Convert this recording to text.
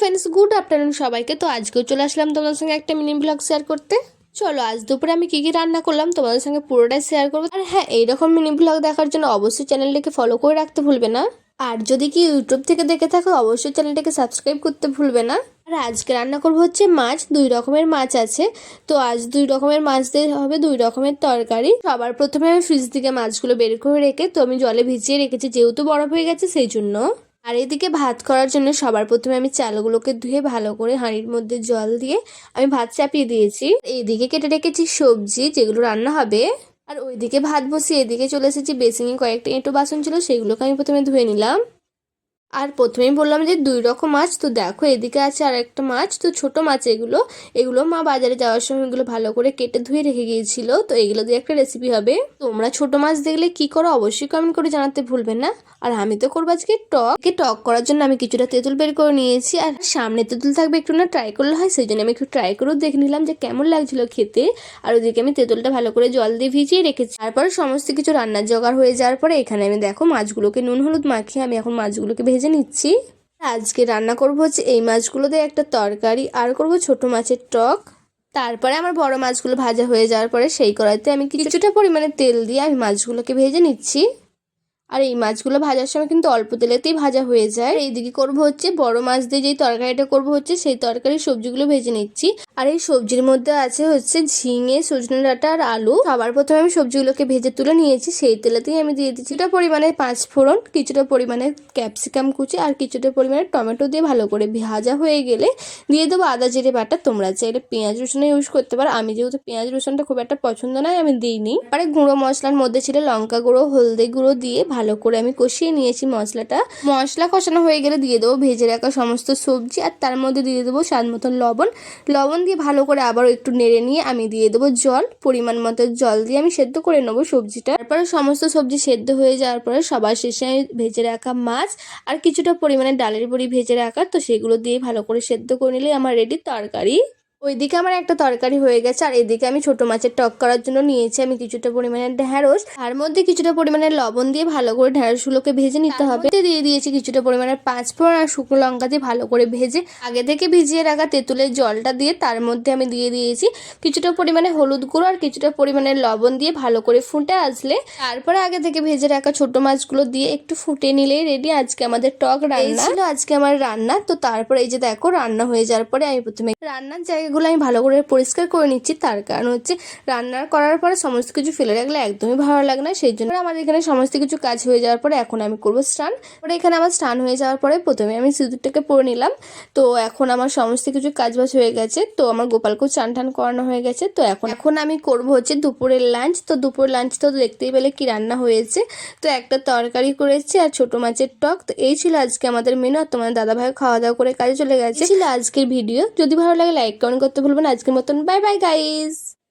Friends, good afternoon সবাইকে। তো আজকেও চলে আসলাম তোমাদের সঙ্গে একটা মিনি ব্লগ শেয়ার করতে। চলো আজ দুপুরে আমি কি রান্না করলাম তোমাদের সঙ্গে পুরোটাই শেয়ার করবো। আর হ্যাঁ, এইরকম মিনি ব্লগ দেখার জন্য অবশ্যই চ্যানেলটাকে ফলো করে রাখতে ভুলবে না। আর যদি কি ইউটিউব থেকে দেখে থাকো অবশ্যই চ্যানেলটাকে সাবস্ক্রাইব করতে ভুলবে না। আর আজকে রান্না করবো হচ্ছে মাছ, 2 রকমের মাছ আছে। তো আজ 2 রকমের মাছ দিয়ে হবে 2 রকমের তরকারি। সবার প্রথমে আমি ফ্রিজ থেকে মাছগুলো বের করে রেখে তো আমি জলে ভিজিয়ে রেখেছি, যেহেতু বরফ হয়ে গেছে সেই জন্য। আর এদিকে ভাত করার জন্য সবার প্রথমে আমি চালগুলোকে ধুয়ে ভালো করে হাঁড়ির মধ্যে জল দিয়ে আমি ভাত চাপিয়ে দিয়েছি। এইদিকে কেটে রেখেছি সবজি যেগুলো রান্না হবে। আর ওইদিকে ভাত বসিয়ে এদিকে চলে এসেছি বেসিনে, কয়েকটা এঁটো বাসন ছিল সেগুলোকে আমি প্রথমে ধুয়ে নিলাম। আর প্রথমেই বললাম যে 2 রকম মাছ, তো দেখো এদিকে আছে আর একটা মাছ, তো ছোট মাছ এগুলো এগুলো মা বাজারে যাওয়ার সময় এগুলো ভালো করে কেটে ধুয়ে রেখে গিয়েছিল। তো এগুলো দিয়ে একটা রেসিপি হবে। তোমরা ছোট মাছ দেখলে কি করো অবশ্যই কমেন্ট করে জানাতে ভুলবেন না। আর আমি তো করবো আজকে টক করার জন্য আমি কিছুটা তেঁতুল বের করে নিয়েছি। আর সামনে তেঁতুল থাকবে, একটু না ট্রাই করলে হয়, সেই জন্য আমি একটু ট্রাই করেও দেখে নিলাম যে কেমন লাগছিল খেতে। আর ওদিকে আমি তেঁতুলটা ভালো করে জল দিয়ে ভিজিয়ে রেখেছি। তারপরে সমস্ত কিছু রান্নার জোগাড় হয়ে যাওয়ার পরে এখানে আমি দেখো মাছগুলোকে নুন হলুদ মাখিয়ে আমি এখন মাছগুলোকে ভেজে নিচ্ছি। আজকে রান্না করবো হচ্ছে এই মাছগুলো দিয়ে একটা তরকারি, আর করবো ছোট মাছের টক। তারপরে আমার বড় মাছগুলো ভাজা হয়ে যাওয়ার পরে সেই কড়াইতে আমি কিছুটা পরিমাণে তেল দিয়ে আমি মাছগুলোকে ভেজে নিচ্ছি। আর এই মাছগুলো ভাজার সময় কিন্তু অল্প তেলেতেই ভাজা হয়ে যায়। এইদিকে করবো হচ্ছে বড় মাছ দিয়ে যেই তরকারিটা করবো হচ্ছে সেই তরকারির সবজিগুলো ভেজে নিচ্ছি। আর এই সবজির মধ্যে আছে হচ্ছে ঝিঙে, সজনে ডাঁটা আর আলু। সবার প্রথমে আমি সবজিগুলোকে ভেজে তুলে নিয়েছি, সেই তেলেতেই আমি দিয়ে দিচ্ছি কিছুটা পরিমাণে 5 ফোড়ন, কিছুটা পরিমাণে ক্যাপসিকাম কুচি আর কিছুটা পরিমাণে টমেটো দিয়ে ভালো করে ভাজা হয়ে গেলে দিয়ে দেবো আদা জিরে বাটা। তোমরা চাইলে পেঁয়াজ রসুন ইউজ করতে পারো, আমি যেহেতু পেঁয়াজ রসুনটা খুব একটা পছন্দ নয় আমি দিইনি। পরে গুঁড়ো মশলার মধ্যে ছিল লঙ্কা গুঁড়ো, হলদি গুঁড়ো দিয়ে ভালো করে আমি কষিয়ে নিয়েছি মশলাটা। মশলা কষানো হয়ে গেলে দিয়ে দেবো ভেজে রাখা সমস্ত সবজি, আর তার মধ্যে দিয়ে দেবো স্বাদ মতন লবণ দিয়ে ভালো করে আবারও একটু নেড়ে নিয়ে আমি দিয়ে দেবো জল, পরিমাণ মতো জল দিয়ে আমি সেদ্ধ করে নেবো সবজিটা। তারপরে সমস্ত সবজি সেদ্ধ হয়ে যাওয়ার পরে সবার শেষে আমি ভেজে রাখা মাছ আর কিছুটা পরিমাণে ডালের বড়ি ভেজে রাখা, তো সেগুলো দিয়ে ভালো করে সেদ্ধ করে নিলেই আমার রেডি তরকারি। ওইদিকে আমার একটা তরকারি হয়ে গেছে। আর এদিকে আমি ছোট মাছের টক করার জন্য নিয়েছি আমি কিছুটা পরিমাণে ঢ্যাঁড়স, তার মধ্যে কিছুটা পরিমাণে লবণ দিয়ে ভালো করে ঢ্যাঁড়সগুলোকে ভেজে নিতে হবে। দিয়ে দিয়েছি কিছুটা পরিমাণে 5 ফোড়ন আর শুকনো লঙ্কা দিয়ে ভালো করে ভেজে আগে থেকে ভিজিয়ে রাখা তেঁতুলের জলটা দিয়ে তার মধ্যে আমি দিয়ে দিয়েছি কিছুটা পরিমাণে হলুদ গুঁড়ো আর কিছুটা পরিমাণে লবণ দিয়ে ভালো করে ফুটে আসলে তারপরে আগে থেকে ভেজে রাখা ছোট মাছগুলো দিয়ে একটু ফুটে নিলেই রেডি আজকে আমাদের টক রান্না। ছিল আজকে আমার রান্না। তো তারপরে এই যে দেখো রান্না হয়ে যাওয়ার পরে আমি প্রথমে রান্নার জায়গাগুলো আমি ভালো করে পরিষ্কার করে নিচ্ছি। তার কারণ হচ্ছে রান্নার করার পরে সমস্ত কিছু ফেলে রাখলে একদমই ভালো লাগে না, সেই জন্য আমার এখানে সমস্ত কিছু কাজ হয়ে যাওয়ার পরে এখন আমি করবো স্নান। পরে এখানে আমার স্নান হয়ে যাওয়ার পরে প্রথমে আমি সিঁদুরটাকে পরে নিলাম। তো এখন আমার সমস্ত কিছু কাজ বাজ হয়ে গেছে, তো আমার গোপালকেও চান টান করানো হয়ে গেছে। তো এখন আমি করবো হচ্ছে দুপুরের লাঞ্চ। তো দুপুরের লাঞ্চ তো দেখতেই পেলে কি রান্না হয়েছে। তো একটা তরকারি করেছি আর ছোট মাছের টক। তো এই ছিল আজকে আমাদের মেনু। আর তোমাদের দাদাভাই খাওয়া দাওয়া করে কাজে চলে গেছে। ছিল আজকের ভিডিও। যদি ভালো লাগে লাইক কমেন্ট করতে ভুলবেন। আজকের মতন বাই বাই গাইস।